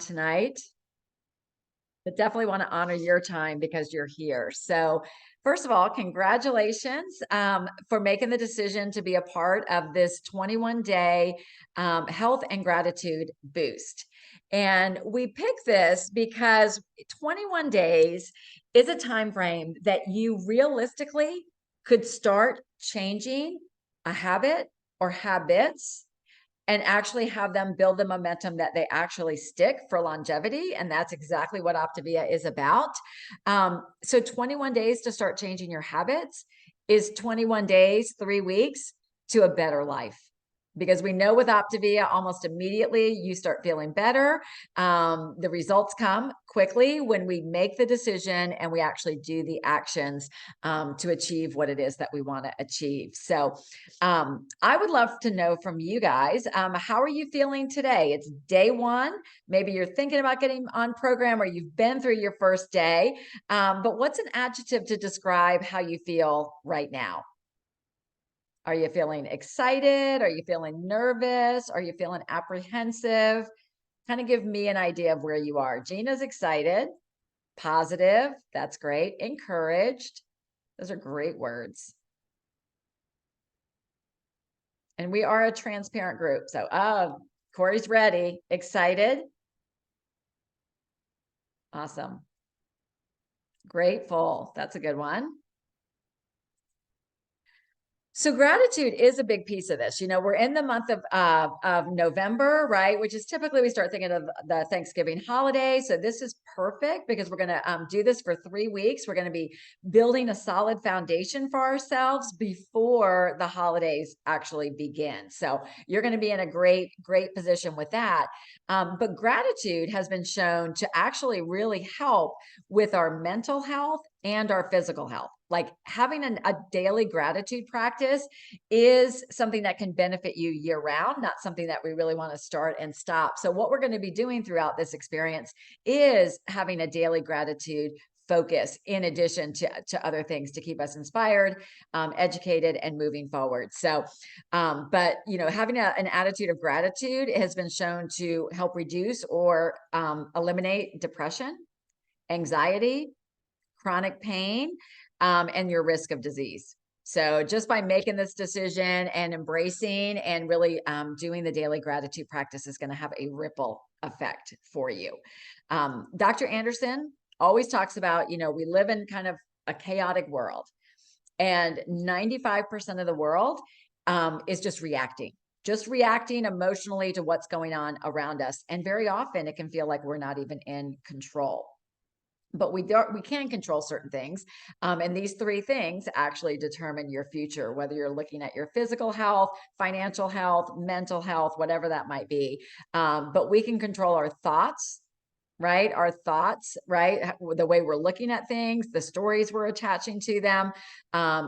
tonight, but definitely want to honor your time because you're here. So first of all, congratulations for making the decision to be a part of this 21-day health and gratitude boost. And we picked this because 21 days is a time frame that you realistically could start changing a habit or habits and actually have them build the momentum that they actually stick for longevity. And that's exactly what Optavia is about. So 21 days to start changing your habits is 21 days, 3 weeks to a better life. Because we know with Optavia, almost immediately you start feeling better. The results come quickly when we make the decision and we actually do the actions to achieve what it is that we want to achieve. So I would love to know from you guys, how are you feeling today? It's day one. Maybe you're thinking about getting on program or you've been through your first day. But what's an adjective to describe how you feel right now? Are you feeling excited? Are you feeling nervous? Are you feeling apprehensive? Kind of give me an idea of where you are. Gina's excited, positive. That's great. Encouraged. Those are great words. And we are a transparent group. So, Corey's ready. Excited. Awesome. Grateful. That's a good one. So gratitude is a big piece of this. You know, we're in the month of November, right? Which is typically we start thinking of the Thanksgiving holiday. So this is perfect because we're going to do this for 3 weeks. We're going to be building a solid foundation for ourselves before the holidays actually begin. So you're going to be in a great position with that. But gratitude has been shown to actually really help with our mental health and our physical health. Like having a daily gratitude practice is something that can benefit you year round, not something that we really want to start and stop. So what we're going to be doing throughout this experience is having a daily gratitude focus in addition to other things to keep us inspired, educated, and moving forward. So, but you know, having an attitude of gratitude has been shown to help reduce or eliminate depression, anxiety, chronic pain, and your risk of disease. So just by making this decision and embracing and really doing the daily gratitude practice is going to have a ripple effect for you. Dr. Anderson always talks about, you know, we live in kind of a chaotic world, and 95% of the world is just reacting emotionally to what's going on around us. And very often it can feel like we're not even in control. But we can control certain things. And these 3 things actually determine your future, whether you're looking at your physical health, financial health, mental health, whatever that might be. But we can control our thoughts, right? Our thoughts, right? The way we're looking at things, the stories we're attaching to them.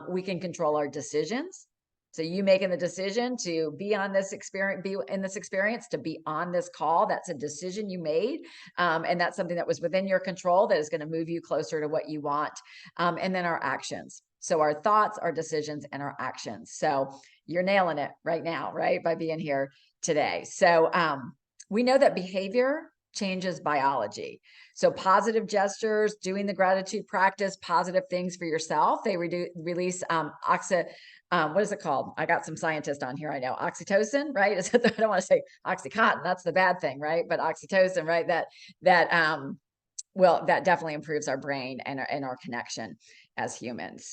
We can control our decisions. So you making the decision to be on this experience, be in this experience, to be on this call, that's a decision you made. And that's something that was within your control that is going to move you closer to what you want. And then our actions. So our thoughts, our decisions, and our actions. So you're nailing it right now, right? By being here today. So we know that behavior changes biology. So positive gestures, doing the gratitude practice, positive things for yourself, they release what is it called? I got some scientists on here. I know oxytocin, right? I don't want to say oxycontin. That's the bad thing, right? But oxytocin, right? Well, that definitely improves our brain and our connection as humans.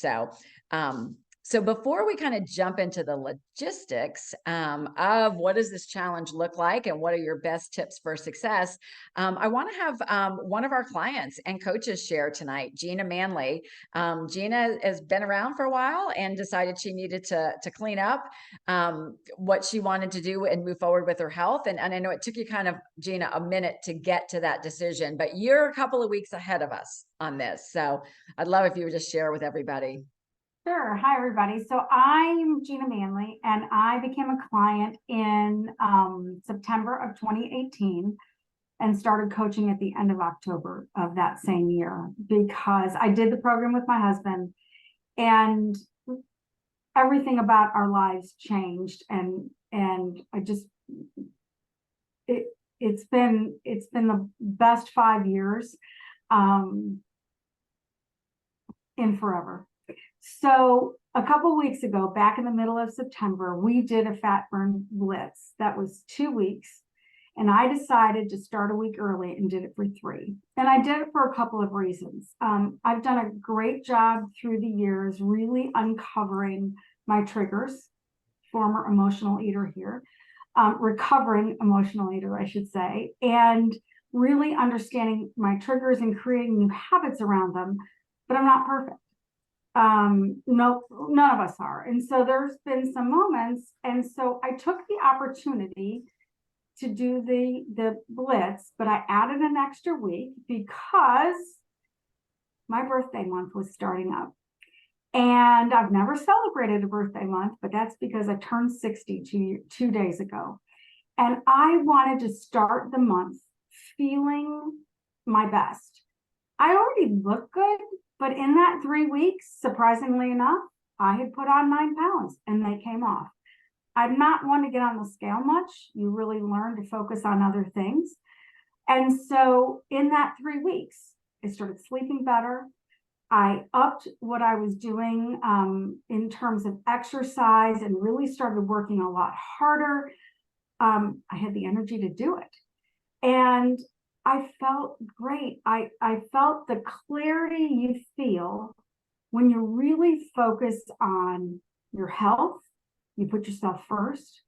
So before we kind of jump into the logistics of what does this challenge look like and what are your best tips for success, I want to have one of our clients and coaches share tonight, Gina Manley. Gina has been around for a while and decided she needed to clean up what she wanted to do and move forward with her health. And I know it took you kind of, Gina, a minute to get to that decision, but you're a couple of weeks ahead of us on this. So I'd love if you would just share with everybody. Sure. Hi, everybody. So I'm Gina Manley, and I became a client in September of 2018 and started coaching at the end of October of that same year because I did the program with my husband and everything about our lives changed. And I just, it's been the best 5 years in forever. So a couple weeks ago, back in the middle of September, we did a fat burn blitz that was 2 weeks. And I decided to start a week early and did it for 3. And I did it for a couple of reasons. I've done a great job through the years, really uncovering my triggers, former emotional eater here, recovering emotional eater, I should say, and really understanding my triggers and creating new habits around them. But I'm not perfect. No, none of us are. And so there's been some moments. And so I took the opportunity to do the blitz, but I added an extra week because my birthday month was starting up. And I've never celebrated a birthday month, but that's because I turned 60 2 days ago. And I wanted to start the month feeling my best. I already look good, but in that 3 weeks, surprisingly enough, I had put on 9 pounds and they came off. I'm not one to get on the scale much. You really learn to focus on other things. And so in that 3 weeks, I started sleeping better. I upped what I was doing in terms of exercise and really started working a lot harder. I had the energy to do it. And I felt great. I felt the clarity you feel when you really focus on your health. You put yourself first,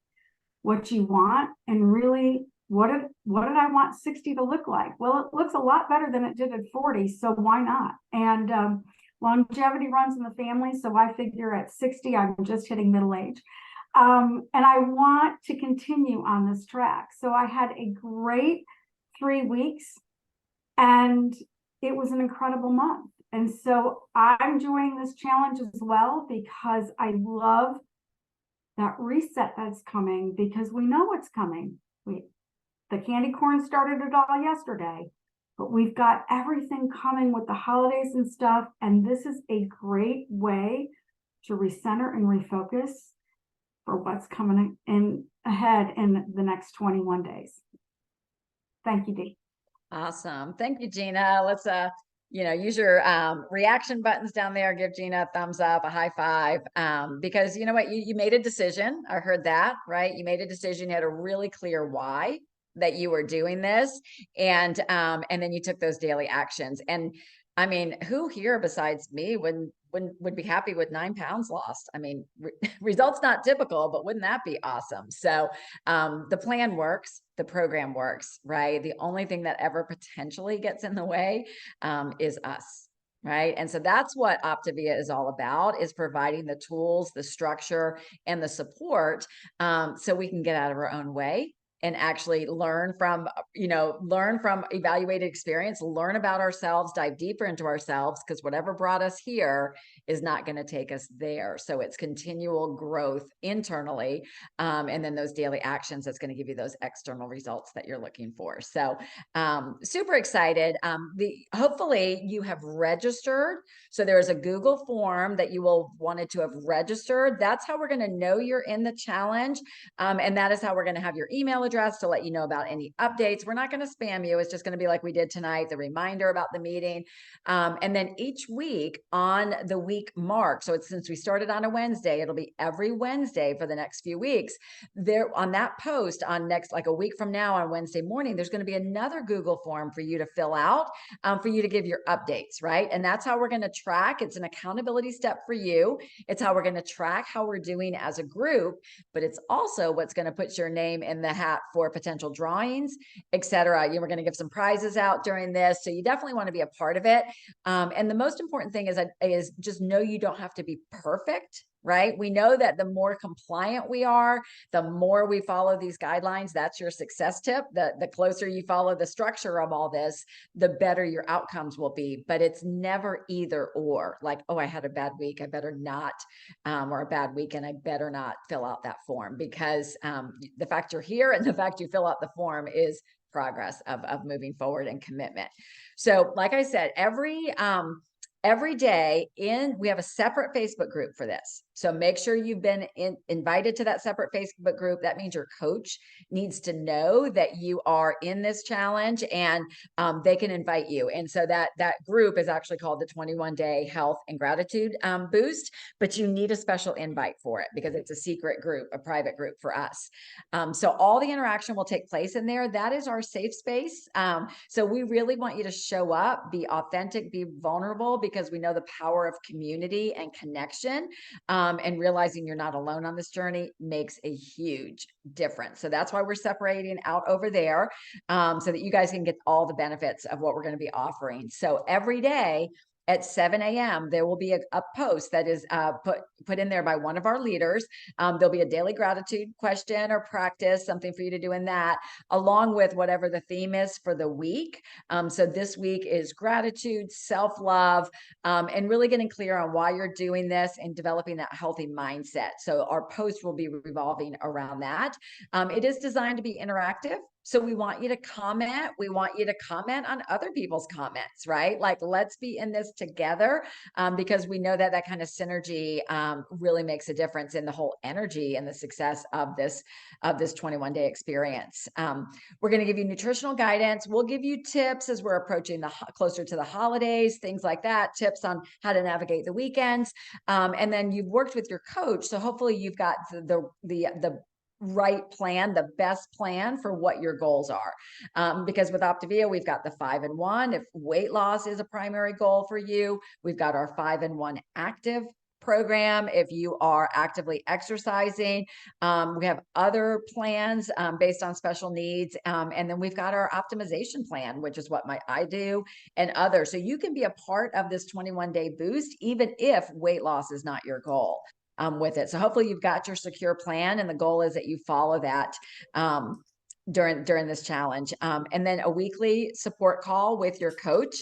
what you want, and really what did I want 60 to look like? Well, it looks a lot better than it did at 40, so why not? And longevity runs in the family, so I figure at 60, I'm just hitting middle age. And I want to continue on this track. So I had a great 3 weeks, and it was an incredible month. And so I'm enjoying this challenge as well because I love that reset that's coming, because we know what's coming. The candy corn started it all yesterday, but we've got everything coming with the holidays and stuff. And this is a great way to recenter and refocus for what's coming in ahead in the next 21 days. Thank you, Dee. Awesome. Thank you, Gina. Let's use your reaction buttons down there. Give Gina a thumbs up, a high five, because you know what, you made a decision. I heard that, right? You made a decision. You had a really clear why that you were doing this, and then you took those daily actions. And I mean, who here besides me would be happy with 9 pounds lost? I mean, results not typical, but wouldn't that be awesome? So the plan works, the program works, right? The only thing that ever potentially gets in the way is us. Right. And so that's what Optavia is all about, is providing the tools, the structure, and the support so we can get out of our own way and actually learn from evaluated experience, learn about ourselves, dive deeper into ourselves, because whatever brought us here is not going to take us there. So it's continual growth internally. And then those daily actions that's going to give you those external results that you're looking for. So super excited. Hopefully you have registered. So there is a Google form that you will wanted to have registered. That's how we're going to know you're in the challenge. And that is how we're going to have your email address to let you know about any updates. We're not going to spam you. It's just going to be like we did tonight, the reminder about the meeting. And then each week on the week mark, so it's since we started on a Wednesday, it'll be every Wednesday for the next few weeks. There on that post on next, like a week from now on Wednesday morning, there's going to be another Google form for you to fill out, for you to give your updates, right? And that's how we're going to track. It's an accountability step for you. It's how we're going to track how we're doing as a group, but it's also what's going to put your name in the hat for potential drawings, etc. We're going to give some prizes out during this. So you definitely want to be a part of it. And the most important thing is just know you don't have to be perfect, right? We know that the more compliant we are, the more we follow these guidelines. That's your success tip. The closer you follow the structure of all this, the better your outcomes will be. But it's never either or, like, oh, I had a bad week, I better not, or a bad weekend, I better not fill out that form, because the fact you're here and the fact you fill out the form is progress of moving forward and commitment. So like I said, every day we have a separate Facebook group for this. So make sure you've been invited to that separate Facebook group. That means your coach needs to know that you are in this challenge, and they can invite you. And so that group is actually called the 21-day health and gratitude boost, but you need a special invite for it because it's a secret group, a private group for us. So all the interaction will take place in there. That is our safe space. So we really want you to show up, be authentic, be vulnerable, because we know the power of community and connection. And realizing you're not alone on this journey makes a huge difference. So that's why we're separating out over there, so that you guys can get all the benefits of what we're going to be offering. So every day at 7 a.m., there will be a post that is put in there by one of our leaders. There'll be a daily gratitude question or practice, something for you to do in that, along with whatever the theme is for the week. So this week is gratitude, self-love, and really getting clear on why you're doing this and developing that healthy mindset. So our post will be revolving around that. It is designed to be interactive. So we want you to comment. We want you to comment on other people's comments, right? Like, let's be in this together, because we know that kind of synergy really makes a difference in the whole energy and the success of this 21-day experience. We're going to give you nutritional guidance. We'll give you tips as we're approaching closer to the holidays, things like that, tips on how to navigate the weekends. And then you've worked with your coach. So hopefully you've got the right plan, the best plan for what your goals are. Because with Optavia, we've got the 5 and 1. If weight loss is a primary goal for you, we've got our 5 and 1 active program. If you are actively exercising, we have other plans based on special needs. And then we've got our optimization plan, which is what I do, and others. So you can be a part of this 21-day boost, even if weight loss is not your goal. With it. So hopefully you've got your secure plan, and the goal is that you follow that during this challenge. And then a weekly support call with your coach.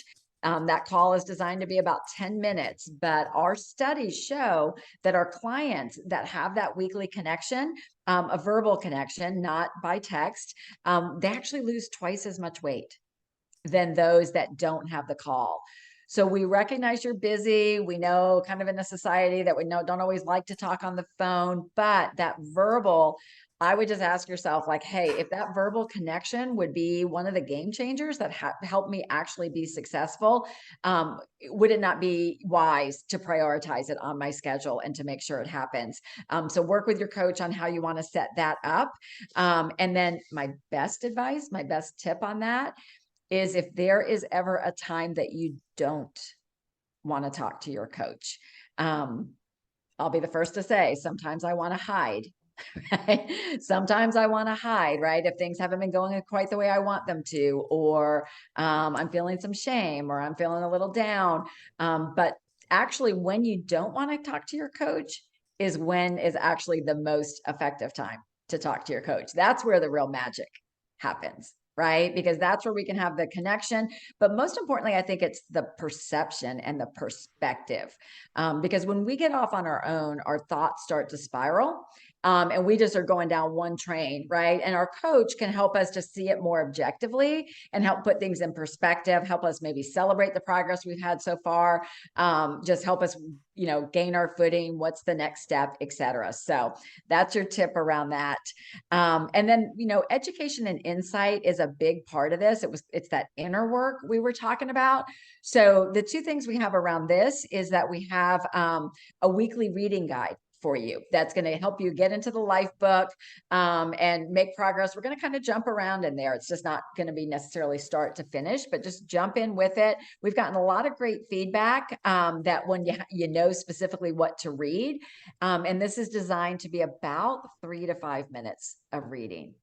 That call is designed to be about 10 minutes, but our studies show that our clients that have that weekly connection, a verbal connection, not by text, they actually lose twice as much weight than those that don't have the call. So we recognize you're busy. We know kind of in a society that we know don't always like to talk on the phone, but that verbal, I would just ask yourself, like, hey, if that verbal connection would be one of the game changers that helped me actually be successful, would it not be wise to prioritize it on my schedule and to make sure it happens? So work with your coach on how you want to set that up. And then my best advice, my best tip on that is, if there is ever a time that you don't want to talk to your coach, I'll be the first to say, sometimes I want to hide. Right? Sometimes I want to hide, right? If things haven't been going quite the way I want them to, or I'm feeling some shame, or I'm feeling a little down. But actually, when you don't want to talk to your coach is actually the most effective time to talk to your coach. That's where the real magic happens, right? Because that's where we can have the connection. But most importantly, I think it's the perception and the perspective. Because when we get off on our own, our thoughts start to spiral. And we just are going down one train, right? And our coach can help us to see it more objectively and help put things in perspective, help us maybe celebrate the progress we've had so far, just help us, gain our footing, what's the next step, et cetera. So that's your tip around that. And then, education and insight is a big part of this. It's that inner work we were talking about. So the two things we have around this is that we have a weekly reading guide for you that's going to help you get into the life book and make progress. We're going to kind of jump around in there. It's just not going to be necessarily start to finish, but just jump in with it. We've gotten a lot of great feedback that when you know specifically what to read. And this is designed to be about 3 to 5 minutes of reading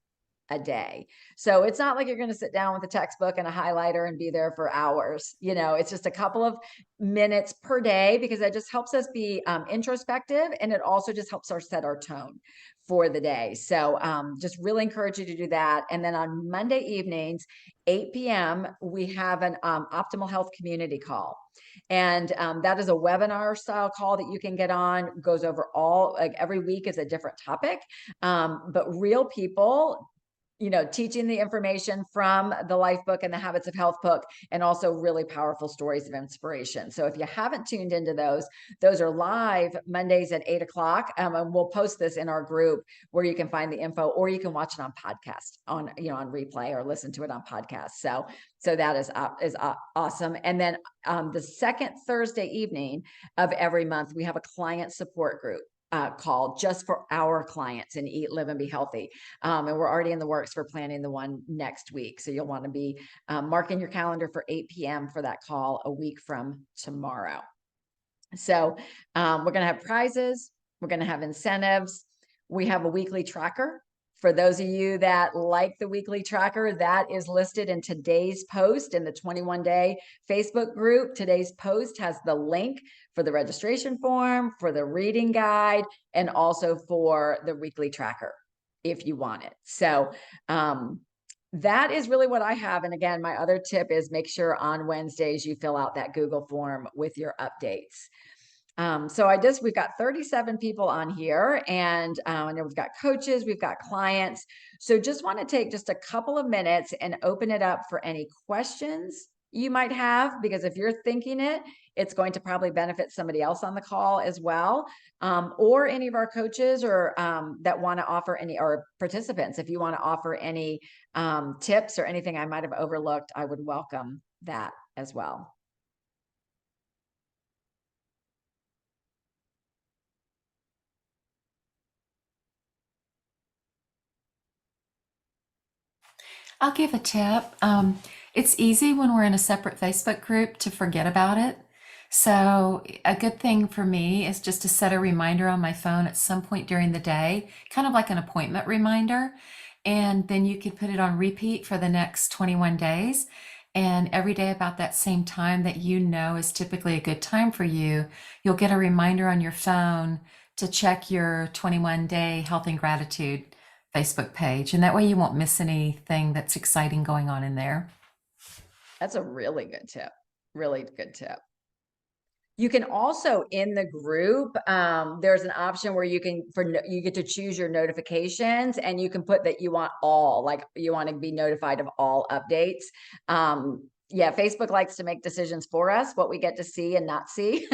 a day. So it's not like you're going to sit down with a textbook and a highlighter and be there for hours. It's just a couple of minutes per day, because that just helps us be introspective, and it also just helps us set our tone for the day. So just really encourage you to do that. And then on Monday evenings, 8 p.m., we have an Optimal Health community call. And that is a webinar style call that you can get on, goes over every week is a different topic, but real people teaching the information from the Life Book and the Habits of Health book, and also really powerful stories of inspiration. So if you haven't tuned into those are live Mondays at 8 o'clock. And we'll post this in our group where you can find the info, or you can watch it on podcast on replay, or listen to it on podcast. So that is awesome. And then the second Thursday evening of every month, we have a client support group called just for our clients in Eat, Live, and Be Healthy. And we're already in the works for planning the one next week. So you'll want to be marking your calendar for 8 p.m. for that call a week from tomorrow. So we're going to have prizes. We're going to have incentives. We have a weekly tracker. For those of you that like the weekly tracker, that is listed in today's post in the 21-day Facebook group. Today's post has the link for the registration form, for the reading guide, and also for the weekly tracker if you want it. So that is really what I have. And again, my other tip is make sure on Wednesdays you fill out that Google form with your updates. So we've got 37 people on here, and we've got coaches, we've got clients. So just want to take just a couple of minutes and open it up for any questions you might have, because if you're thinking it's going to probably benefit somebody else on the call as well, or any of our coaches or that want to offer any, or participants, if you want to offer any tips or anything I might have overlooked, I would welcome that as well. I'll give a tip. It's easy when we're in a separate Facebook group to forget about it. So a good thing for me is just to set a reminder on my phone at some point during the day, kind of like an appointment reminder. And then you can put it on repeat for the next 21 days. And every day about that same time that is typically a good time for you, you'll get a reminder on your phone to check your 21-day health and gratitude Facebook page. And that way you won't miss anything that's exciting going on in there. That's a really good tip. Really good tip. You can also, in the group, there's an option where you get to choose your notifications, and you can put that you want you want to be notified of all updates. Yeah, Facebook likes to make decisions for us, what we get to see and not see.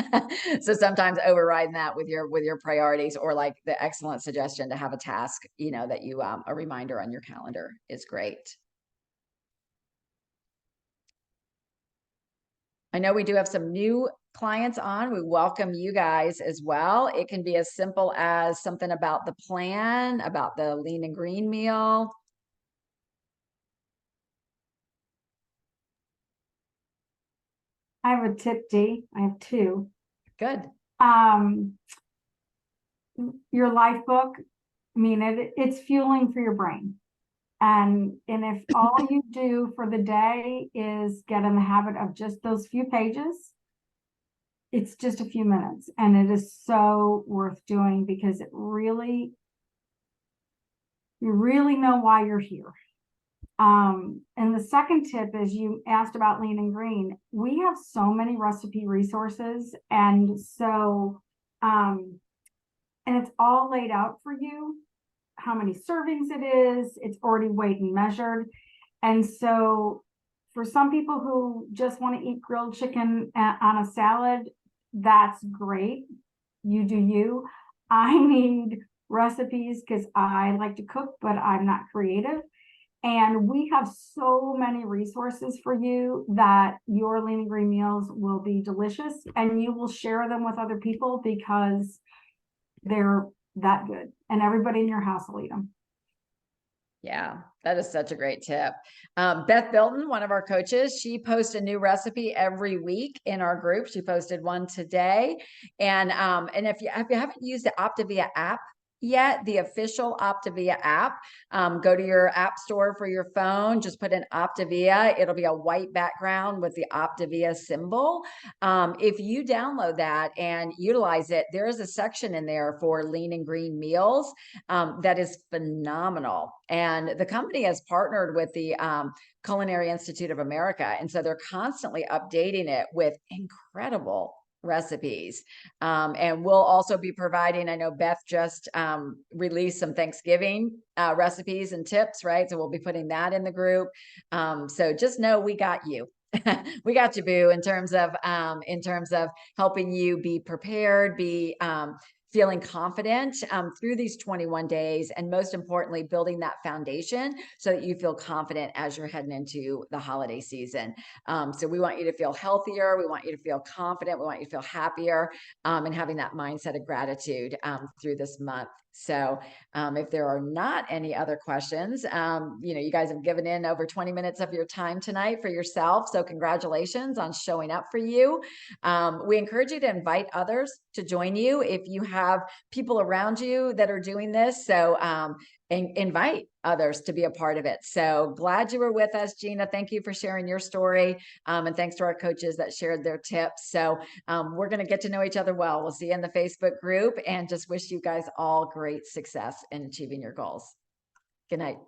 So sometimes overriding that with your priorities, or like the excellent suggestion to have a task, that you a reminder on your calendar is great. I know we do have some new clients on. We welcome you guys as well. It can be as simple as something about the plan, about the lean and green meal. I have a tip, Dee. I have two. Good. Your Life Book, it's fueling for your brain. And if all you do for the day is get in the habit of just those few pages, it's just a few minutes, and it is so worth doing, because you really know why you're here. And the second tip is, you asked about lean and green. We have so many recipe resources, and so and it's all laid out for you, how many servings it is. It's already weighed and measured. And so for some people who just want to eat grilled chicken on a salad, that's great. You do you. I need recipes because I like to cook, but I'm not creative. And we have so many resources for you that your lean and green meals will be delicious, and you will share them with other people because they're that good, and everybody in your house will eat them. Yeah, that is such a great tip. Beth Bilton, one of our coaches, she posts a new recipe every week in our group. She posted one today. And if you haven't used the Optavia app yet, the official Optavia app, go to your app store for your phone, just put in Optavia. It'll be a white background with the Optavia symbol. If you download that and utilize it, there is a section in there for lean and green meals that is phenomenal. And the company has partnered with the Culinary Institute of America. And so they're constantly updating it with incredible recipes. And we'll also be providing, I know Beth just released some Thanksgiving recipes and tips, right? So we'll be putting that in the group. So just know we got you. We got you, boo, in terms of helping you be prepared, be feeling confident through these 21 days, and most importantly, building that foundation so that you feel confident as you're heading into the holiday season. So we want you to feel healthier. We want you to feel confident. We want you to feel happier, and having that mindset of gratitude through this month. So if there are not any other questions, you guys have given in over 20 minutes of your time tonight for yourself. So congratulations on showing up for you. We encourage you to invite others to join you if you have people around you that are doing this. So invite others to be a part of it. So glad you were with us, Gina. Thank you for sharing your story. And thanks to our coaches that shared their tips. So we're going to get to know each other well. We'll see you in the Facebook group, and just wish you guys all great success in achieving your goals. Good night.